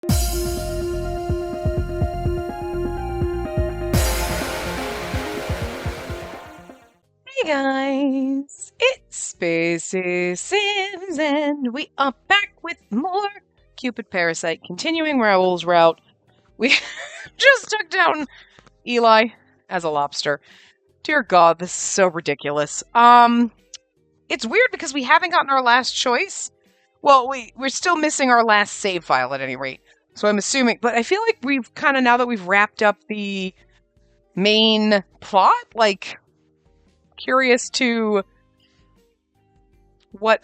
Hey guys, it's Spacey Sims, and we are back with more Cupid Parasite, continuing Raoul's route. We just took down Eli as a lobster. Dear God, this is so ridiculous. It's weird because we haven't gotten our last choice. Well, we're still missing our last save file at any rate. So I'm assuming, but I feel like we've kind of, now that we've wrapped up the main plot, like, curious to why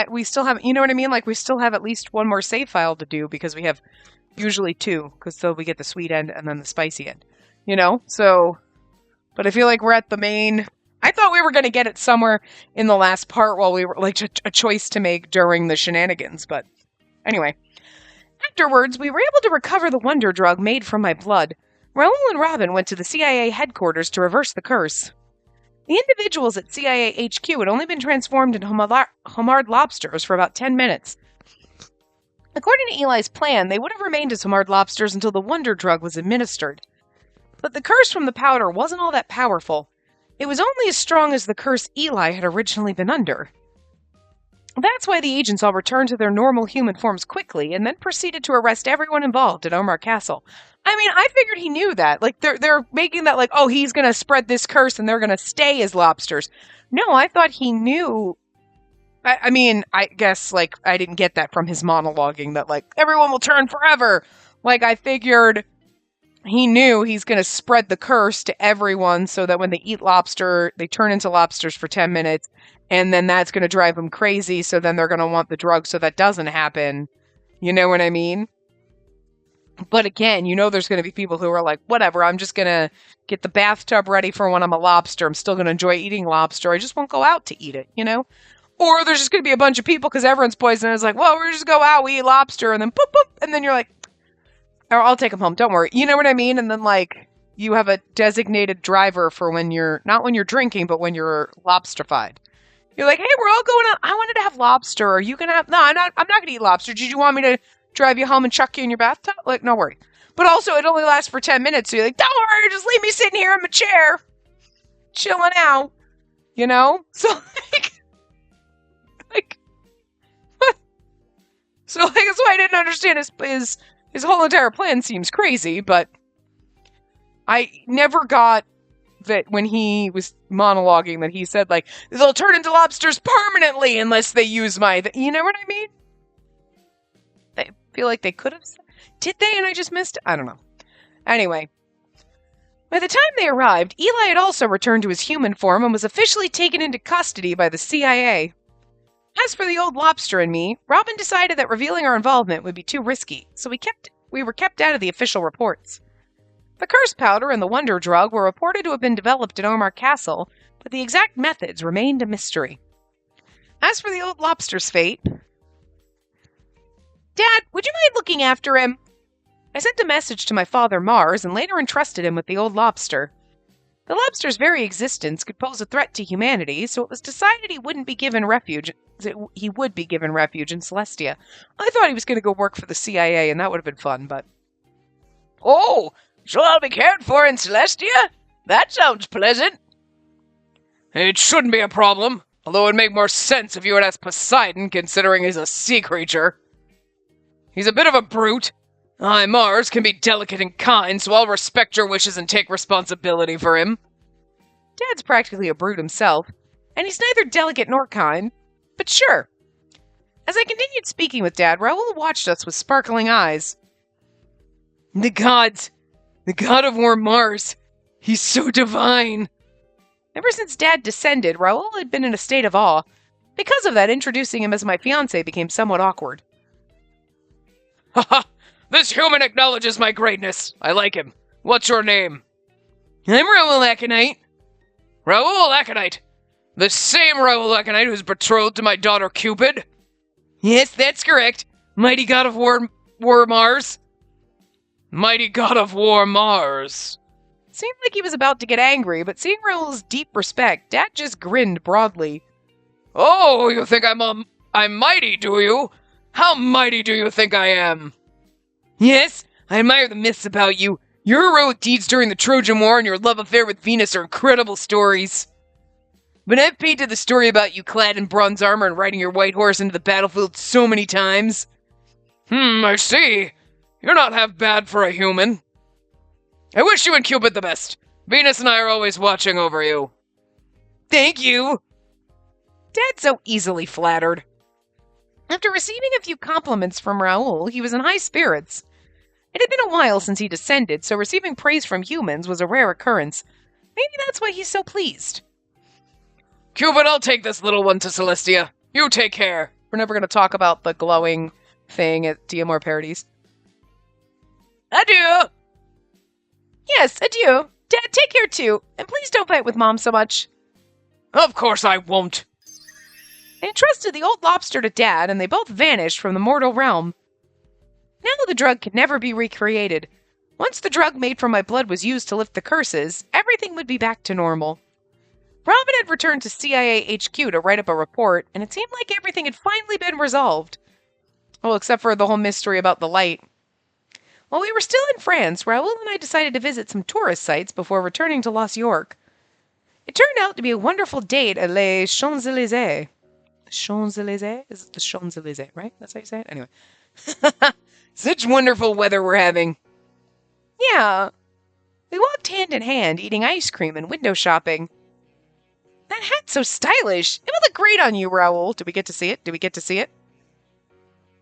we still have, you know what I mean? Like, we still have at least one more save file to do because we have usually two, because so we get the sweet end and then the spicy end, you know? So, but I feel like we're at the main. I thought we were going to get it somewhere in the last part while we were like a choice to make during the shenanigans, but anyway. Afterwards, we were able to recover the wonder drug made from my blood. Raoul and Robin went to the CIA headquarters to reverse the curse. The individuals at CIA HQ had only been transformed into homard lobsters for about 10 minutes. According to Eli's plan, they would have remained as homard lobsters until the wonder drug was administered. But the curse from the powder wasn't all that powerful. It was only as strong as the curse Eli had originally been under. That's why the agents all returned to their normal human forms quickly and then proceeded to arrest everyone involved at Omar Castle. I mean, I figured he knew that. Like, they're making that like, oh, he's going to spread this curse and they're going to stay as lobsters. No, I thought he knew. I mean, I guess, like, I didn't get that from his monologuing that, like, everyone will turn forever. Like, I figured he knew he's going to spread the curse to everyone so that when they eat lobster, they turn into lobsters for 10 minutes. And then that's going to drive them crazy, so then they're going to want the drug so that doesn't happen. You know what I mean? But again, you know there's going to be people who are like, whatever, I'm just going to get the bathtub ready for when I'm a lobster. I'm still going to enjoy eating lobster. I just won't go out to eat it, you know? Or there's just going to be a bunch of people because everyone's poisoned. It's like, well, we're just go out, we eat lobster, and then boop, boop. And then you're like, or I'll take them home. Don't worry. You know what I mean? And then, like, you have a designated driver for when you're, not when you're drinking, but when you're lobsterfied. You're like, hey, we're all going out. I wanted to have lobster. Are you going to have... No, I'm not going to eat lobster. Did you want me to drive you home and chuck you in your bathtub? Like, no worry. But also, it only lasts for 10 minutes. So you're like, don't worry. Just leave me sitting here in my chair. Chilling out. You know? So, like so, like, that's why I didn't understand his whole entire plan seems crazy, but I never got that when he was monologuing that he said, like, they'll turn into lobsters permanently unless they use my... You know what I mean? I feel like they could have... Did they and I just missed it? I don't know. Anyway. By the time they arrived, Eli had also returned to his human form and was officially taken into custody by the CIA. As for the old lobster and me, Robin decided that revealing our involvement would be too risky, so we were kept out of the official reports. The curse powder and the wonder drug were reported to have been developed at Omar Castle, but the exact methods remained a mystery. As for the old lobster's fate... Dad, would you mind looking after him? I sent a message to my father Mars and later entrusted him with the old lobster. The lobster's very existence could pose a threat to humanity, so it was decided he would be given refuge in Celestia. I thought he was going to go work for the CIA, and that would have been fun, but... Oh! Shall I be cared for in Celestia? That sounds pleasant. It shouldn't be a problem, although it would make more sense if you would ask Poseidon, considering he's a sea creature. He's a bit of a brute. I, Mars, can be delicate and kind, so I'll respect your wishes and take responsibility for him. Dad's practically a brute himself, and he's neither delicate nor kind, but sure. As I continued speaking with Dad, Raoul watched us with sparkling eyes. The gods! The god of war Mars! He's so divine! Ever since Dad descended, Raoul had been in a state of awe. Because of that, introducing him as my fiancé became somewhat awkward. Haha! This human acknowledges my greatness. I like him. What's your name? I'm Raoul Aconite. Raoul Aconite! The same Raoul Aconite who's betrothed to my daughter Cupid? Yes, that's correct. Mighty god of war Mars. Mighty god of war Mars. Seemed like he was about to get angry, but seeing Raoul's deep respect, Dad just grinned broadly. Oh, you think I'm mighty, do you? How mighty do you think I am? Yes, I admire the myths about you. Your heroic deeds during the Trojan War and your love affair with Venus are incredible stories. But I've painted the story about you clad in bronze armor and riding your white horse into the battlefield so many times. I see. You're not half bad for a human. I wish you and Cupid the best. Venus and I are always watching over you. Thank you. Dad's so easily flattered. After receiving a few compliments from Raoul, he was in high spirits. It had been a while since he descended, so receiving praise from humans was a rare occurrence. Maybe that's why he's so pleased. Cupid, I'll take this little one to Celestia. You take care. We're never going to talk about the glowing thing at Diamore Parodies. Adieu! Yes, adieu. Dad, take care too. And please don't fight with Mom so much. Of course I won't. They entrusted the old lobster to Dad, and they both vanished from the mortal realm. Now the drug could never be recreated. Once the drug made from my blood was used to lift the curses, everything would be back to normal. Robin had returned to CIA HQ to write up a report, and it seemed like everything had finally been resolved. Well, except for the whole mystery about the light. While we were still in France, Raoul and I decided to visit some tourist sites before returning to Los York. It turned out to be a wonderful date at Les Champs-Élysées. Champs-Élysées? Is it the Champs-Élysées, right? That's how you say it? Anyway. Such wonderful weather we're having. Yeah. We walked hand in hand, eating ice cream and window shopping. That hat's so stylish. It would look great on you, Raoul. Did we get to see it?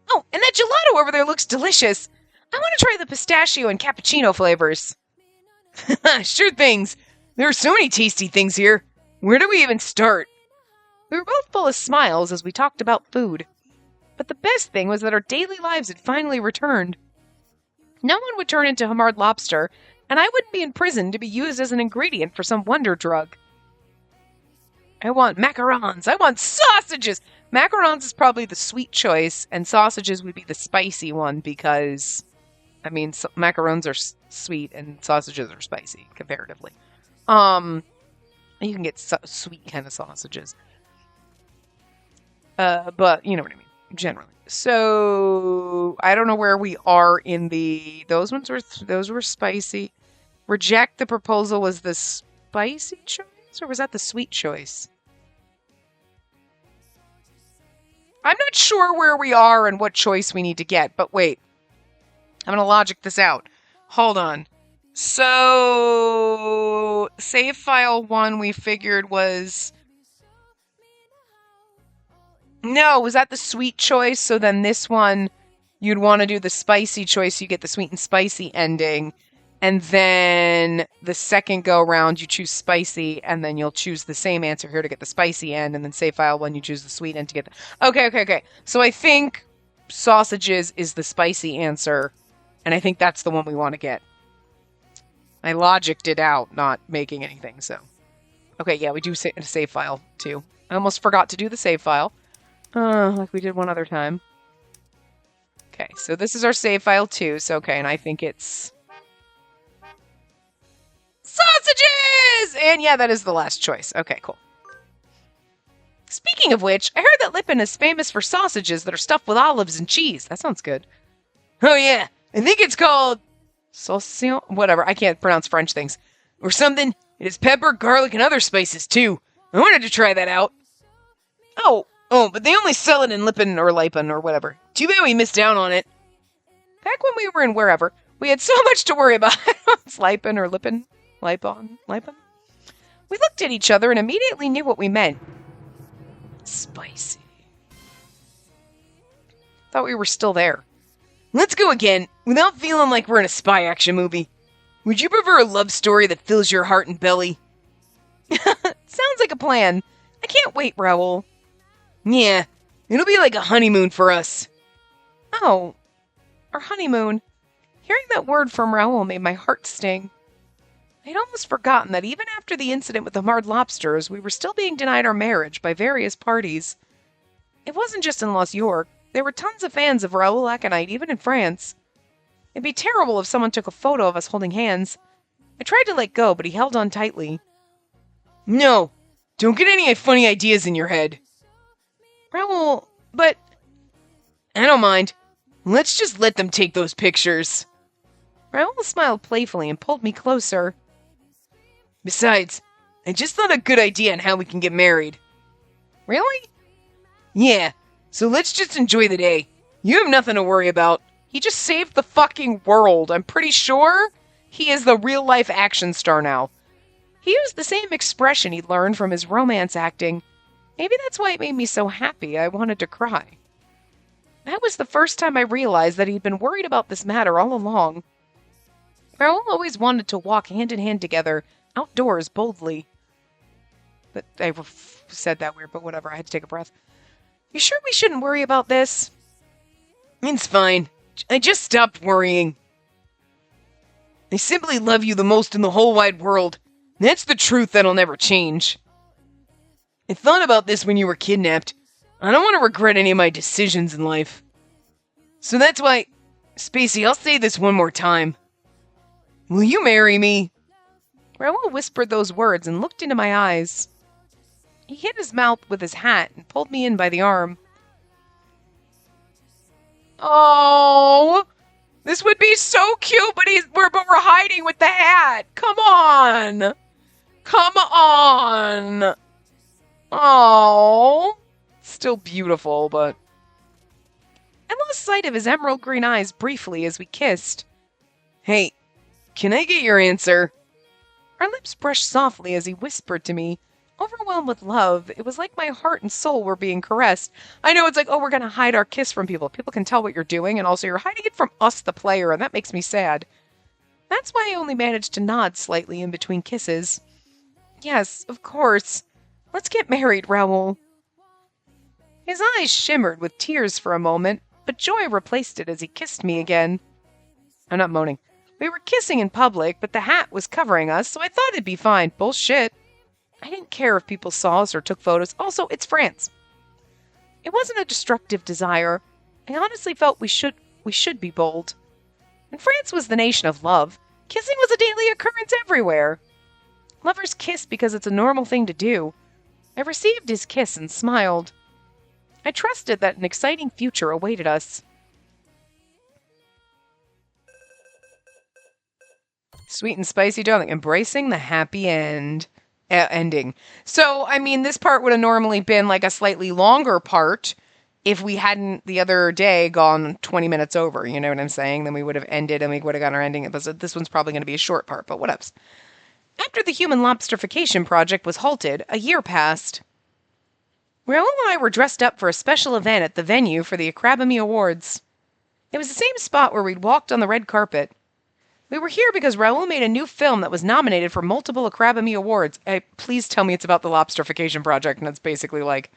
Oh, and that gelato over there looks delicious. I want to try the pistachio and cappuccino flavors. Sure things. There are so many tasty things here. Where do we even start? We were both full of smiles as we talked about food. But the best thing was that our daily lives had finally returned. No one would turn into Hamard lobster, and I wouldn't be in prison to be used as an ingredient for some wonder drug. I want macarons. I want sausages. Macarons is probably the sweet choice, and sausages would be the spicy one because, macarons are sweet and sausages are spicy comparatively. You can get sweet kind of sausages. But you know what I mean, generally. So, I don't know where we are in those were spicy. Reject the proposal was the spicy choice, or was that the sweet choice? I'm not sure where we are and what choice we need to get, but wait. I'm going to logic this out. Hold on. So, save file 1 we figured was... No, was that the sweet choice? So then this one, you'd want to do the spicy choice, so you get the sweet and spicy ending. And then the second go round, you choose spicy, and then you'll choose the same answer here to get the spicy end, and then save file 1, you choose the sweet end to get the... Okay. So I think sausages is the spicy answer, and I think that's the one we want to get. I logicked it out, not making anything, so... Okay, yeah, we do a save file, too. I almost forgot to do the save file. Like we did one other time. Okay, so this is our save file, too, so okay, and I think it's... Sausages! And yeah, that is the last choice. Okay, cool. Speaking of which, I heard that Lippen is famous for sausages that are stuffed with olives and cheese. That sounds good. Oh yeah, I think it's called... Saucisson? Whatever, I can't pronounce French things. Or something. It has pepper, garlic, and other spices, too. I wanted to try that out. Oh, but they only sell it in Lippen or Lippen or whatever. Too bad we missed out on it. Back when we were in wherever, we had so much to worry about. It's Lippen or Lippen? Lippen? We looked at each other and immediately knew what we meant. Spicy. Thought we were still there. Let's go again, without feeling like we're in a spy action movie. Would you prefer a love story that fills your heart and belly? Sounds like a plan. I can't wait, Raoul. Yeah, it'll be like a honeymoon for us. Oh, our honeymoon. Hearing that word from Raoul made my heart sting. I'd almost forgotten that even after the incident with the marred lobsters, we were still being denied our marriage by various parties. It wasn't just in Los York. There were tons of fans of Raoul Aconite, even in France. It'd be terrible if someone took a photo of us holding hands. I tried to let go, but he held on tightly. No, don't get any funny ideas in your head. Raoul, but... I don't mind. Let's just let them take those pictures. Raoul smiled playfully and pulled me closer. Besides, I just thought a good idea on how we can get married. Really? Yeah, so let's just enjoy the day. You have nothing to worry about. He just saved the fucking world. I'm pretty sure he is the real-life action star now. He used the same expression he learned from his romance acting. Maybe that's why it made me so happy I wanted to cry. That was the first time I realized that he'd been worried about this matter all along. Raoul always wanted to walk hand in hand together, outdoors, boldly. But I said that weird, but whatever, I had to take a breath. You sure we shouldn't worry about this? It's fine. I just stopped worrying. I simply love you the most in the whole wide world. That's the truth that'll never change. I thought about this when you were kidnapped. I don't want to regret any of my decisions in life. So that's why... Spacey, I'll say this one more time. Will you marry me? Raoul whispered those words and looked into my eyes. He hit his mouth with his hat and pulled me in by the arm. Oh, this would be so cute, but we're hiding with the hat. Come on. Come on. Oh, still beautiful, but... I lost sight of his emerald green eyes briefly as we kissed. Hey, can I get your answer? Our lips brushed softly as he whispered to me. Overwhelmed with love, it was like my heart and soul were being caressed. I know it's like, oh, we're going to hide our kiss from people. People can tell what you're doing, and also you're hiding it from us, the player, and that makes me sad. That's why I only managed to nod slightly in between kisses. Yes, of course. Let's get married, Raoul. His eyes shimmered with tears for a moment, but joy replaced it as he kissed me again. I'm not moaning. We were kissing in public, but the hat was covering us, so I thought it'd be fine. Bullshit. I didn't care if people saw us or took photos. Also, it's France. It wasn't a destructive desire. I honestly felt we should be bold. And France was the nation of love. Kissing was a daily occurrence everywhere. Lovers kiss because it's a normal thing to do. I received his kiss and smiled. I trusted that an exciting future awaited us. Sweet and spicy, darling. Embracing the happy end. Ending. So, I mean, this part would have normally been like a slightly longer part if we hadn't the other day gone 20 minutes over. You know what I'm saying? Then we would have ended and we would have got our ending. But this one's probably going to be a short part, but whatevs. After the human lobsterification project was halted, a year passed. Raoul and I were dressed up for a special event at the venue for the Academy Awards. It was the same spot where we'd walked on the red carpet. We were here because Raoul made a new film that was nominated for multiple Academy Awards. Please tell me it's about the lobsterification project, and it's basically like...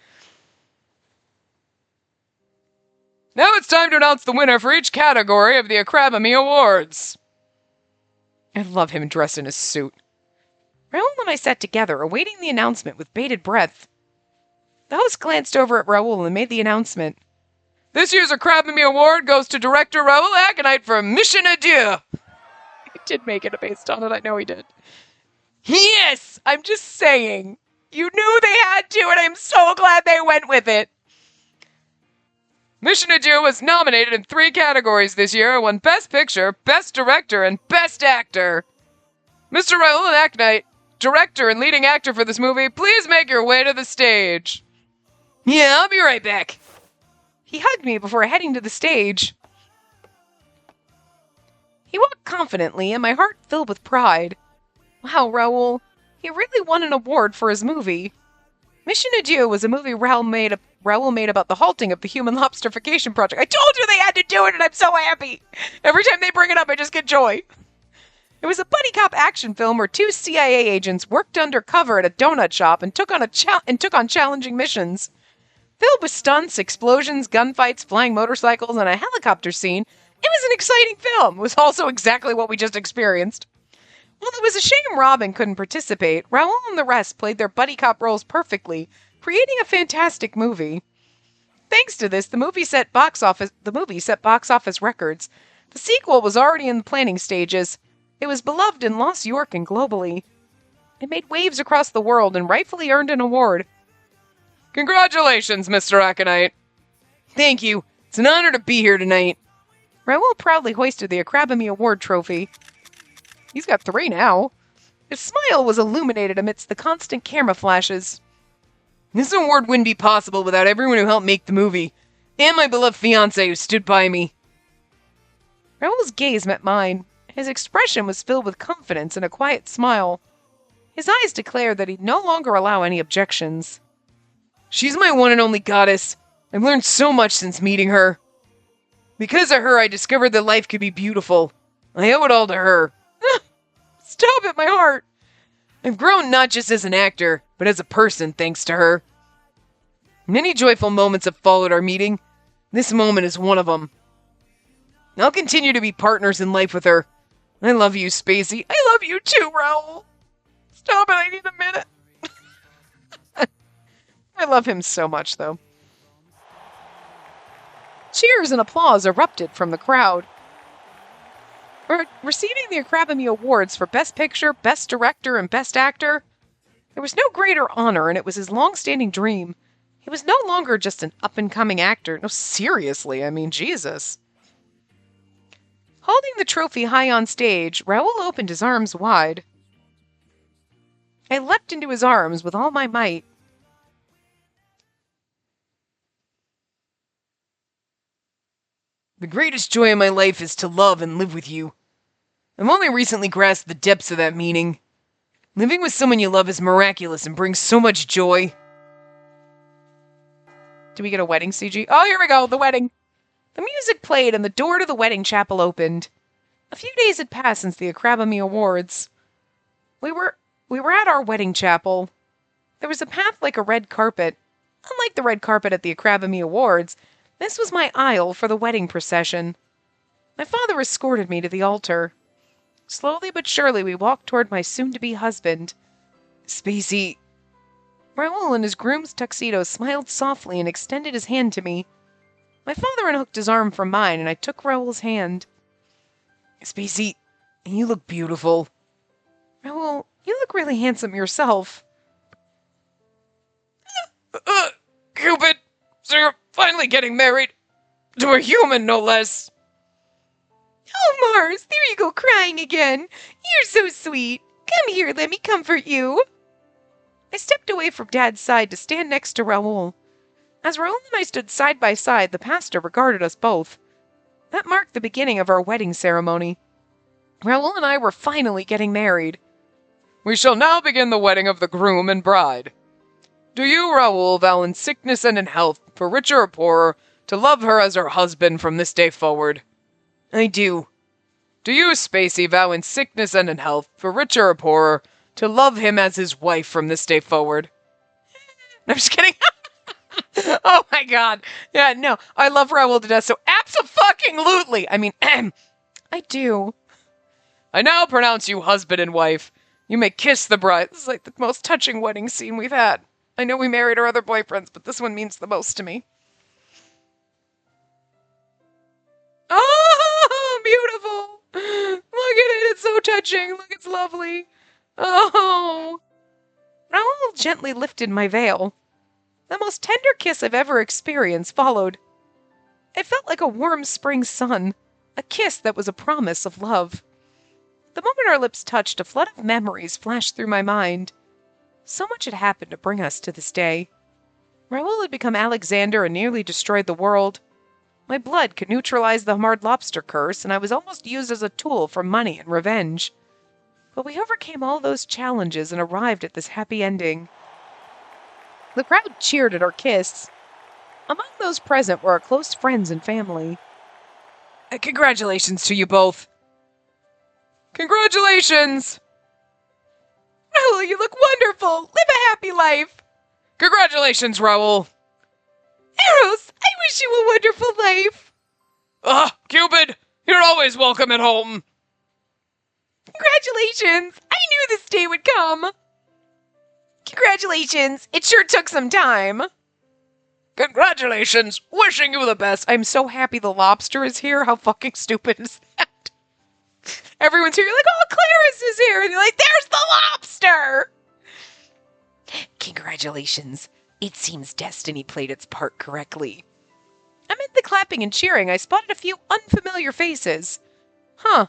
Now it's time to announce the winner for each category of the Academy Awards. I love him dressed in his suit. Raoul and I sat together, awaiting the announcement with bated breath. The host glanced over at Raoul and made the announcement. This year's Academy Award goes to director Raoul Aconite for Mission Adieu. He did make it based on it, I know he did. Yes! I'm just saying. You knew they had to, and I'm so glad they went with it. Mission Adieu was nominated in 3 categories this year and won Best Picture, Best Director, and Best Actor. Mr. Raoul Aconite, director and leading actor for this movie, please make your way to the stage. Yeah, I'll be right back. He hugged me before heading to the stage. He walked confidently, and my heart filled with pride. Wow, Raoul. He really won an award for his movie. Mission Adieu was a movie Raoul made about the halting of the human lobsterification project. I told you they had to do it, and I'm so happy. Every time they bring it up, I just get joy. It was a buddy cop action film where 2 CIA agents worked undercover at a donut shop and took on challenging missions. Filled with stunts, explosions, gunfights, flying motorcycles, and a helicopter scene, it was an exciting film. It was also exactly what we just experienced. While it was a shame Robin couldn't participate, Raoul and the rest played their buddy cop roles perfectly, creating a fantastic movie. Thanks to this, the movie set box office records. The sequel was already in the planning stages. It was beloved in Lost York and globally. It made waves across the world and rightfully earned an award. Congratulations, Mr. Aconite. Thank you. It's an honor to be here tonight. Raoul proudly hoisted the Academy Award trophy. He's got 3 now. His smile was illuminated amidst the constant camera flashes. This award wouldn't be possible without everyone who helped make the movie, and my beloved fiancé who stood by me. Raoul's gaze met mine. His expression was filled with confidence and a quiet smile. His eyes declared that he'd no longer allow any objections. She's my one and only goddess. I've learned so much since meeting her. Because of her, I discovered that life could be beautiful. I owe it all to her. Stop it, my heart. I've grown not just as an actor, but as a person thanks to her. Many joyful moments have followed our meeting. This moment is one of them. I'll continue to be partners in life with her. I love you, Spacey. I love you too, Raoul. Stop it, I need a minute. I love him so much, though. Cheers and applause erupted from the crowd. Receiving the Academy Awards for Best Picture, Best Director, and Best Actor, there was no greater honor, and it was his long-standing dream. He was no longer just an up-and-coming actor. No, seriously, I mean, Jesus. Holding the trophy high on stage, Raoul opened his arms wide. I leapt into his arms with all my might. The greatest joy in my life is to love and live with you. I've only recently grasped the depths of that meaning. Living with someone you love is miraculous and brings so much joy. Do we get a wedding CG? Oh, here we go, the wedding. The music played and the door to the wedding chapel opened. A few days had passed since the Academy Awards. We were at our wedding chapel. There was a path like a red carpet. Unlike the red carpet at the Academy Awards, this was my aisle for the wedding procession. My father escorted me to the altar. Slowly but surely we walked toward my soon-to-be husband. Spacey. Raoul in his groom's tuxedo smiled softly and extended his hand to me. My father unhooked his arm from mine, and I took Raoul's hand. Spacey, you look beautiful. Raoul, you look really handsome yourself. Cupid, so you're finally getting married. To a human, no less. Oh, Mars, there you go crying again. You're so sweet. Come here, let me comfort you. I stepped away from Dad's side to stand next to Raoul. As Raoul and I stood side by side, the pastor regarded us both. That marked the beginning of our wedding ceremony. Raoul and I were finally getting married. We shall now begin the wedding of the groom and bride. Do you, Raoul, vow in sickness and in health, for richer or poorer, to love her as her husband from this day forward? I do. Do you, Spacey, vow in sickness and in health, for richer or poorer, to love him as his wife from this day forward? I'm just kidding. Oh my god. Yeah, no, I love Raoul to death, so abso-fucking-lutely. I mean, I do. I now pronounce you husband and wife. You may kiss the bride. This is like the most touching wedding scene we've had. I know we married our other boyfriends, but this one means the most to me. Oh, beautiful. Look at it. It's so touching. Look, it's lovely. Oh. Raoul gently lifted my veil. The most tender kiss I've ever experienced followed. It felt like a warm spring sun, a kiss that was a promise of love. The moment our lips touched, a flood of memories flashed through my mind. So much had happened to bring us to this day. Raoul had become Alexander and nearly destroyed the world. My blood could neutralize the hard lobster curse, and I was almost used as a tool for money and revenge. But we overcame all those challenges and arrived at this happy ending. The crowd cheered at our kiss. Among those present were our close friends and family. Congratulations to you both. Congratulations! Raoul, you look wonderful! Live a happy life! Congratulations, Raoul! Eros, I wish you a wonderful life! Cupid! You're always welcome at home! Congratulations! I knew this day would come! Congratulations! It sure took some time! Congratulations! Wishing you the best! I'm so happy the lobster is here. How fucking stupid is that? Everyone's here. You're like, oh, Clarice is here! And you're like, there's the lobster! Congratulations. It seems destiny played its part correctly. Amid the clapping and cheering, I spotted a few unfamiliar faces. Huh.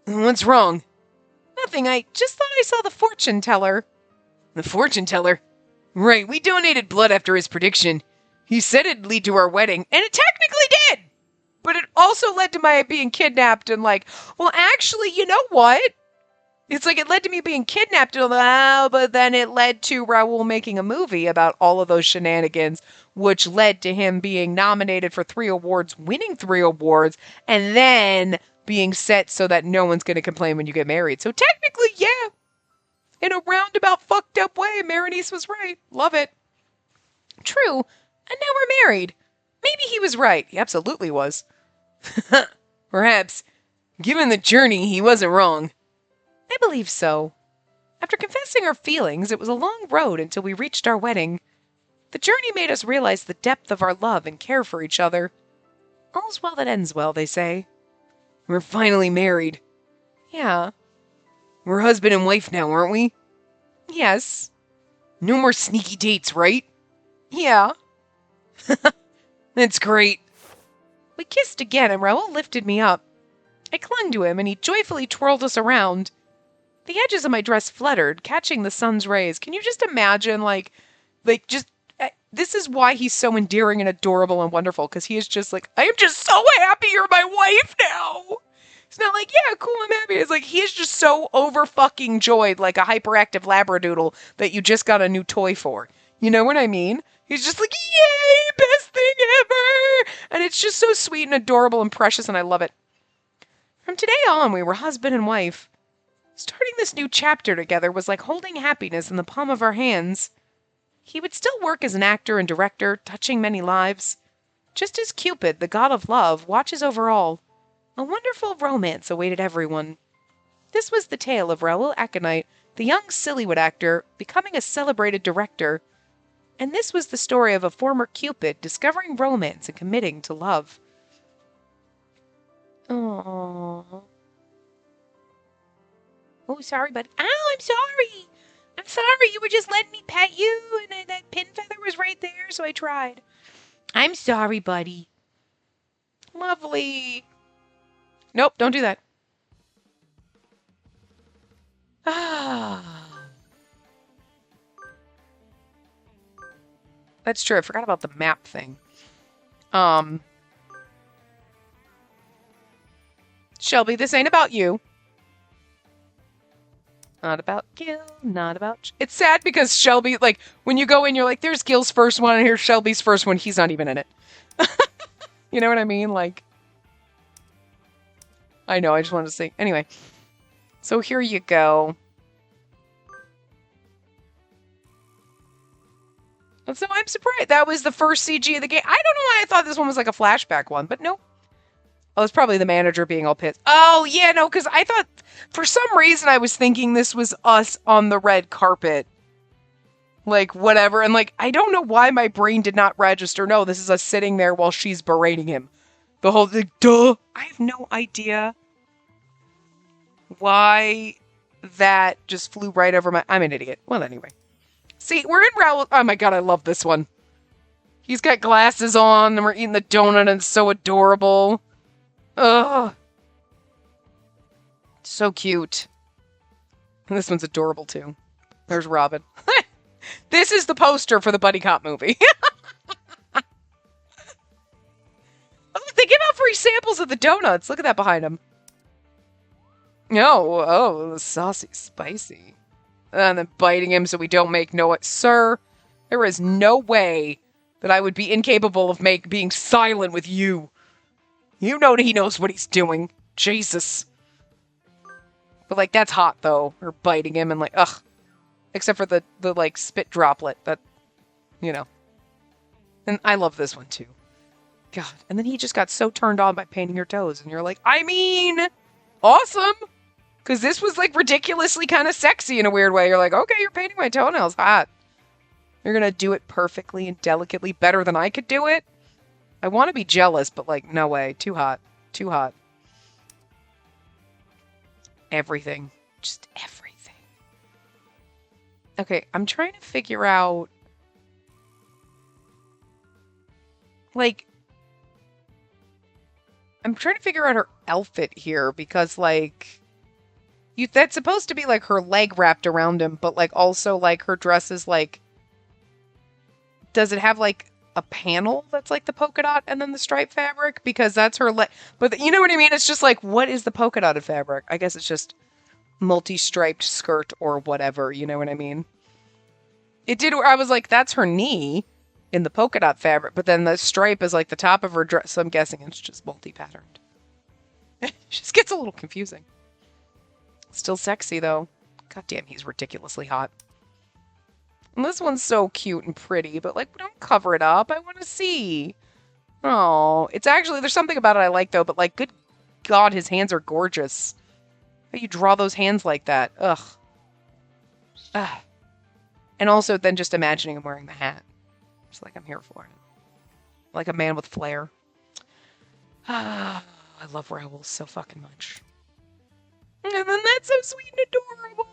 What's wrong? Nothing, I just thought I saw the fortune teller. The fortune teller? Right, we donated blood after his prediction. He said it'd lead to our wedding, and it technically did! But it also led to my being kidnapped and well, actually, you know what? It's like it led to me being kidnapped, but then it led to Raoul making a movie about all of those shenanigans, which led to him being nominated for 3 awards, winning 3 awards, and then being set so that no one's going to complain when you get married. So technically, yeah, in a roundabout fucked up way, Berenice was right. Love it. True, and now we're married. Maybe he was right. He absolutely was. Perhaps, given the journey, he wasn't wrong. I believe so. After confessing our feelings, it was a long road until we reached our wedding. The journey made us realize the depth of our love and care for each other. All's well that ends well, they say. We're finally married. Yeah. We're husband and wife now, aren't we? Yes. No more sneaky dates, right? Yeah. That's great. We kissed again, and Raoul lifted me up. I clung to him, and he joyfully twirled us around. The edges of my dress fluttered, catching the sun's rays. Can you just imagine, this is why he's so endearing and adorable and wonderful, because he is just I am just so happy you're my wife now. It's not yeah, cool, I'm happy. It's he is just so over-fucking joyed, like a hyperactive labradoodle that you just got a new toy for. You know what I mean? He's just yay, best thing ever! And it's just so sweet and adorable and precious, and I love it. From today on, we were husband and wife. Starting this new chapter together was like holding happiness in the palm of our hands. He would still work as an actor and director, touching many lives. Just as Cupid, the god of love, watches over all, a wonderful romance awaited everyone. This was the tale of Raoul Aconite, the young Sillywood actor, becoming a celebrated director. And this was the story of a former Cupid discovering romance and committing to love. Aww. Oh, sorry, buddy. Ow, I'm sorry. I'm sorry. You were just letting me pet you, and that pin feather was right there, so I tried. I'm sorry, buddy. Lovely. Nope, don't do that. Ah. That's true. I forgot about the map thing. Shelby, this ain't about you. Not about Gil, not about... It's sad because Shelby, when you go in, you're there's Gil's first one, and here's Shelby's first one. He's not even in it. You know what I mean? I know, I just wanted to say. Anyway. So here you go. So I'm surprised. That was the first CG of the game. I don't know why I thought this one was a flashback one, but nope. Oh, it's probably the manager being all pissed. Oh, yeah, no, because I thought, for some reason, I was thinking this was us on the red carpet. Whatever. And, I don't know why my brain did not register. No, this is us sitting there while she's berating him. The whole, duh. I have no idea why that just flew right over my... I'm an idiot. Well, anyway. See, we're in Raoul... Oh, my God, I love this one. He's got glasses on, and we're eating the donut, and it's so adorable. Ugh. So cute. And this one's adorable, too. There's Robin. This is the poster for the Buddy Cop movie. Oh, they give out free samples of the donuts. Look at that behind him. Oh, saucy, spicy. And then biting him so we don't make Sir, there is no way that I would be incapable of being silent with you. You know he knows what he's doing. Jesus. But, that's hot, though. Or biting him and, ugh. Except for the spit droplet. That, And I love this one, too. God. And then he just got so turned on by painting your toes. And you're awesome! Because this was, ridiculously kind of sexy in a weird way. You're okay, you're painting my toenails. Hot. You're gonna do it perfectly and delicately better than I could do it? I want to be jealous, but, no way. Too hot. Too hot. Everything. Just everything. Okay, I'm trying to figure out... like, I'm trying to figure out her outfit here because, like, that's supposed to be, like, her leg wrapped around him, but, like, also, like, her dress is, like, does it have, like, a panel that's, like, the polka dot and then the striped fabric? Because that's her leg. But you know what I mean? It's just, like, what is the polka dotted fabric? I guess it's just multi-striped skirt or whatever, you know what I mean? It did where I was like, that's her knee in the polka dot fabric, but then the stripe is, like, the top of her dress, so I'm guessing it's just multi-patterned. It just gets a little confusing. Still sexy, though. God damn, he's ridiculously hot. And this one's so cute and pretty, but, like, don't cover it up. I want to see. Oh, it's actually, there's something about it I like, though, but, like, good God, his hands are gorgeous. How you draw those hands like that? Ugh. Ugh. And also then just imagining him wearing the hat. Just like I'm here for it. Like a man with flair. Ah, I love Raoul so fucking much. And then that's so sweet and adorable.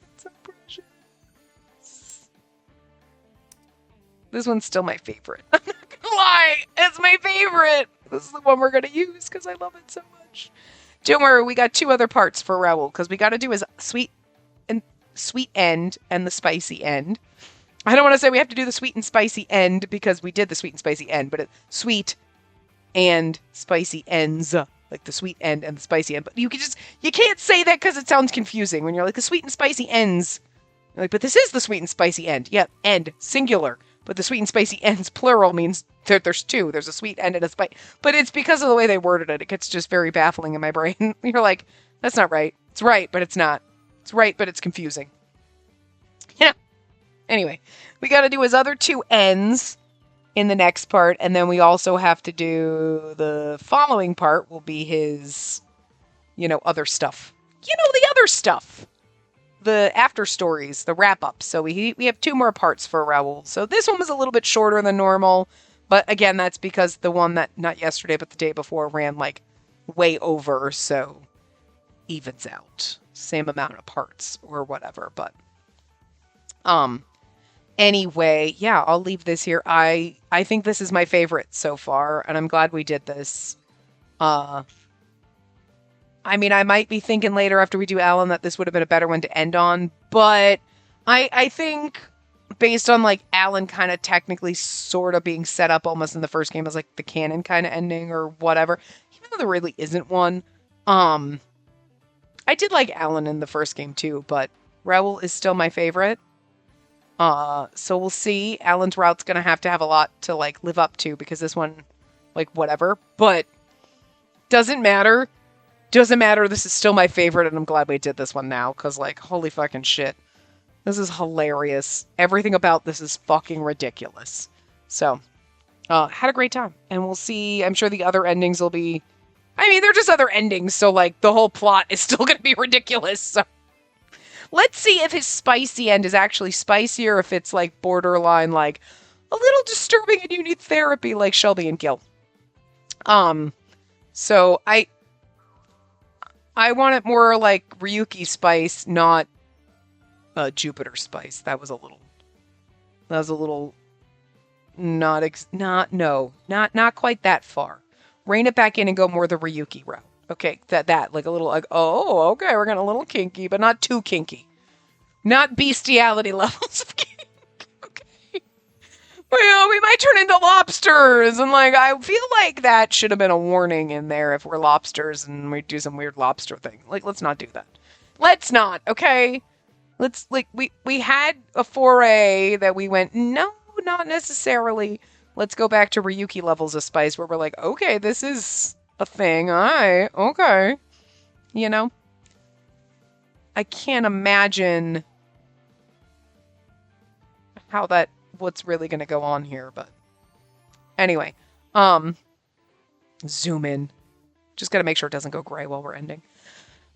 That's so precious. This one's still my favorite. I'm not gonna lie. It's my favorite. This is the one we're gonna use because I love it so much. Don't worry, we got 2 other parts for Raoul because we got to do his sweet end and the spicy end. I don't want to say we have to do the sweet and spicy end because we did the sweet and spicy end, but it's sweet and spicy ends, like the sweet end and the spicy end. But you can't say that because it sounds confusing when you're like the sweet and spicy ends. You're like, but this is the sweet and spicy end. Yeah, end singular. But the sweet and spicy ends plural means there's 2. There's a sweet end and a spicy. But it's because of the way they worded it. It gets just very baffling in my brain. You're like, that's not right. It's right, but it's not. It's right, but it's confusing. Yeah. Anyway, we got to do his other 2 ends in the next part. And then we also have to do the following part will be his, other stuff. The other stuff. The after stories, the wrap up. So we have 2 more parts for Raoul. So this one was a little bit shorter than normal, but again, that's because the one that not yesterday but the day before ran like way over, so evens out. Same amount of parts or whatever, but anyway, yeah, I'll leave this here. I think this is my favorite so far, and I'm glad we did this. I mean, I might be thinking later after we do Alan that this would have been a better one to end on, but I think based on, like, Alan kind of technically sort of being set up almost in the first game as, like, the canon kind of ending or whatever, even though there really isn't one. I did like Alan in the first game too, but Raoul is still my favorite. So we'll see. Alan's route's gonna have to have a lot to, like, live up to because this one, like, whatever, but doesn't matter. Doesn't matter, this is still my favorite, and I'm glad we did this one now, because, like, holy fucking shit. This is hilarious. Everything about this is fucking ridiculous. So, had a great time. And we'll see, I'm sure the other endings will be... I mean, they're just other endings, so, like, the whole plot is still gonna be ridiculous, so... Let's see if his spicy end is actually spicier, if it's, like, borderline, like, a little disturbing and you need therapy, like Shelby and Gil. So, I want it more like Ryuki spice, not Jupiter spice. That was a little not quite that far. Rein it back in and go more the Ryuki route. Okay, that like a little like, oh, okay, we're getting a little kinky, but not too kinky. Not bestiality levels of kink. Okay. Well, we might turn into lobsters, and, like, I feel like that should have been a warning in there if we're lobsters and we do some weird lobster thing. Like, let's not do that. Let's not, okay? Let's, like, we had a foray that we went, no, not necessarily. Let's go back to Ryuki levels of spice where we're like, okay, this is a thing, alright, okay. I can't imagine what's really going to go on here, but anyway, zoom in. Just got to make sure it doesn't go gray while we're ending.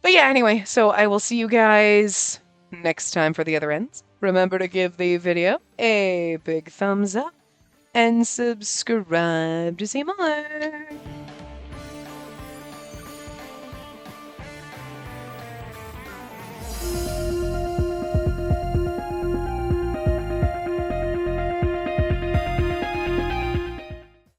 But yeah, anyway, so I will see you guys next time for the other ends. Remember to give the video a big thumbs up and subscribe to see more.